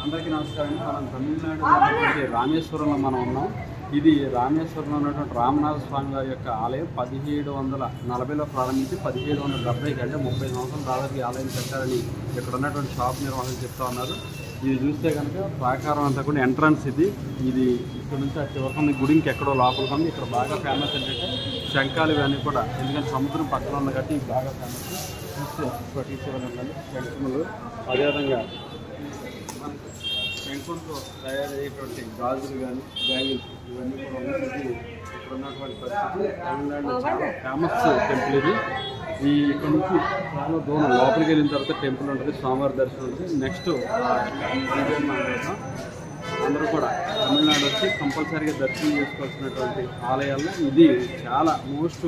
అందరికీ నమస్కారం. మనం తమిళనాడు రామేశ్వరంలో మనం ఉన్నాం. ఇది రామేశ్వరంలో ఉన్నటువంటి రామనాథ స్వామి వారి యొక్క ఆలయం 1740లో ప్రారంభించి 1770కి అంటే 30 సంవత్సరాల దాదాపు ఆలయం కట్టారని ఇక్కడ ఉన్నటువంటి షాప్ నిర్వాహకులు చెప్తా ఉన్నారు. ఇది చూస్తే కనుక ప్రాకారం అంతా కూడా ఎంట్రన్స్ ఇది ఇక్కడ నుంచి ఆ చివరికి గుడి ఇంకెక్కడో లోపలికి ఉంది. ఇక్కడ బాగా ఫేమస్ ఏంటంటే శంఖాలు ఇవన్నీ కూడా, ఎందుకంటే సముద్రం పక్కన ఉన్న కాబట్టి బాగా ఫేమస్. చూస్తే పట్టించాలి శంఖములు, అదేవిధంగా శంఖంతో తయారయ్యేటువంటి గాజులు కానీ బ్యాంగిల్స్ ఇవన్నీ కూడా ఉన్నాయి. ఇక్కడ ఉన్నటువంటి పరిస్థితి తమిళనాడులో చాలా ఫేమస్ టెంపుల్ ఇది. ఇక్కడ నుంచి చాలా దూరం లోపలికి వెళ్ళిన తర్వాత టెంపుల్ ఉంటుంది, స్వామివారి దర్శనం ఉంటుంది. నెక్స్ట్ అందరూ కూడా తమిళనాడు వచ్చి కంపల్సరీగా దర్శనం చేసుకోవాల్సినటువంటి ఆలయాల్లో ఇది చాలా మోస్ట్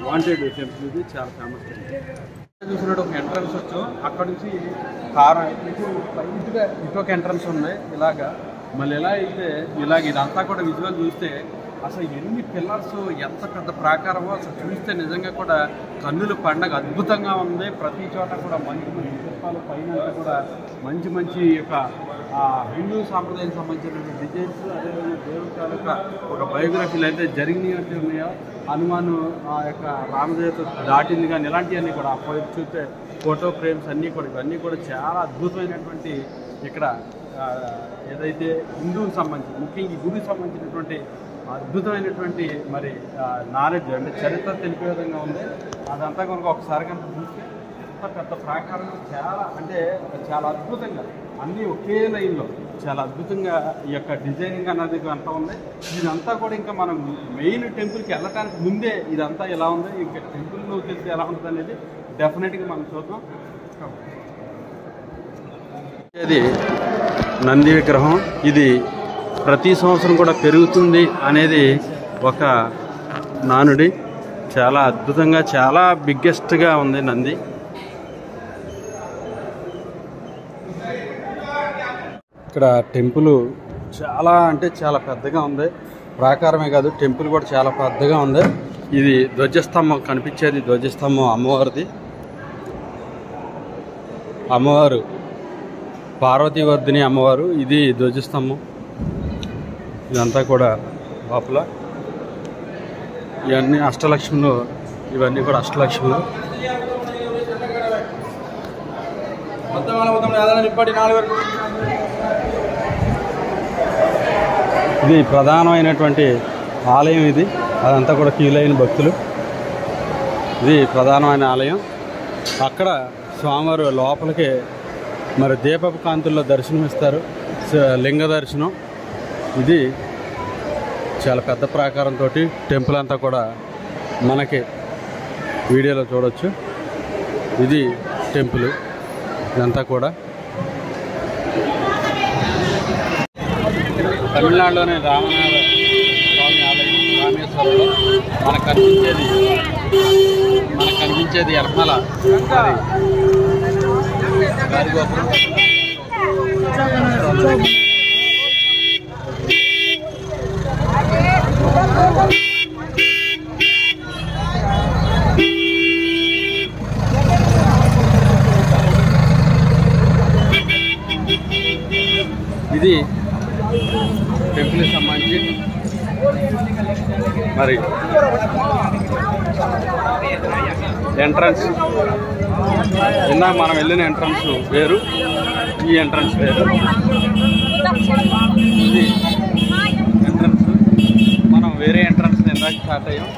వాంటెడ్ టెంపుల్. ఇది చాలా ఫేమస్ టెంపుల్. చూసినట్టు ఒక ఎంట్రన్స్ వచ్చాం, అక్కడ నుంచి కారం లైట్గా ఇటు ఒక ఎంట్రన్స్ ఉంది. ఇలాగా మళ్ళీ ఎలా అయితే ఇదంతా కూడా విజువల్ చూస్తే అసలు ఎన్ని పిల్లర్స్, ఎంత పెద్ద ప్రాకారమో అసలు చూస్తే నిజంగా కూడా కన్నుల పండగ అద్భుతంగా ఉంది. ప్రతి చోట కూడా మంచి మంచి శిల్పాలు, పైన కూడా మంచి యొక్క హిందూ సాంప్రదాయానికి సంబంధించిన డిజైన్స్, అదేవిధంగా దేవుడి తాలూకా ఒక బయోగ్రఫీలు అయితే జరిగినట్టు ఉన్నాయో, హనుమాను ఆ యొక్క రామదేవత దాటింది కానీ ఇలాంటివన్నీ కూడా చూస్తే ఫోటో ఫ్రేమ్స్ అన్నీ కూడా ఇవన్నీ కూడా చాలా అద్భుతమైనటువంటి ఇక్కడ ఏదైతే హిందువుకి సంబంధించి ముఖ్యంగా ఈ గుడికి సంబంధించినటువంటి అద్భుతమైనటువంటి మరి నాలెడ్జ్ అంటే చరిత్ర తెలిపే విధంగా ఉంది. అదంతా కనుక ఒకసారి కనుక చూస్తే ఎంత పెద్ద ప్రాకారం, చాలా అద్భుతంగా అన్నీ ఒకే లైన్లో చాలా అద్భుతంగా ఈ యొక్క డిజైనింగ్ అన్నది అంతా ఉంది. ఇదంతా కూడా ఇంకా మనం మెయిన్ టెంపుల్కి వెళ్ళటానికి ముందే ఇదంతా ఎలా ఉంది, ఇంకా టెంపుల్లో తెలిసి ఎలా ఉంటుంది అనేది డెఫినెట్గా మనం చూద్దాం. ఇది నంది విగ్రహం. ఇది ప్రతి సంవత్సరం కూడా పెరుగుతుంది అనేది ఒక నానుడి. చాలా అద్భుతంగా చాలా బిగ్గెస్ట్గా ఉంది నంది. ఇక్కడ టెంపుల్ చాలా పెద్దగా ఉంది. ప్రాకారమే కాదు, టెంపుల్ కూడా చాలా పెద్దగా ఉంది. ఇది ధ్వజస్తంభం కనిపించేది, ధ్వజస్తంభం అమ్మవారిది. అమ్మవారు పార్వతీవర్ధిని అమ్మవారు. ఇది ధ్వజస్తంభం. ఇదంతా కూడా లోపల ఇవన్నీ అష్టలక్ష్ములు, ఇవన్నీ కూడా అష్టలక్ష్ములు. ఇది ప్రధానమైనటువంటి ఆలయం. ఇది అదంతా కూడా క్యూలైన భక్తులు. ఇది ప్రధానమైన ఆలయం. అక్కడ స్వామివారు లోపలికి మరి దీపపు కాంతుల్లో దర్శనమిస్తారు, లింగ దర్శనం. ఇది చాలా పెద్ద ప్రాకారంతో టెంపుల్ అంతా కూడా మనకి వీడియోలో చూడవచ్చు. ఇది టెంపుల్ ఇదంతా కూడా తమిళనాడులోని రామనాథ స్వామి ఆలయం రామేశ్వరంలో మనకు కనిపించేది ఎర్మల గారిగోపురం. ఇది టెంపుల్కి సంబంధించి మరి ఎంట్రన్స్. ఇందాక మనం వెళ్ళిన ఎంట్రన్స్ వేరు, ఈ ఎంట్రన్స్ వేరు. ఇది ఎంట్రన్స్. మనం వేరే ఎంట్రన్స్ ఇందాక స్టార్ట్ అయ్యాం.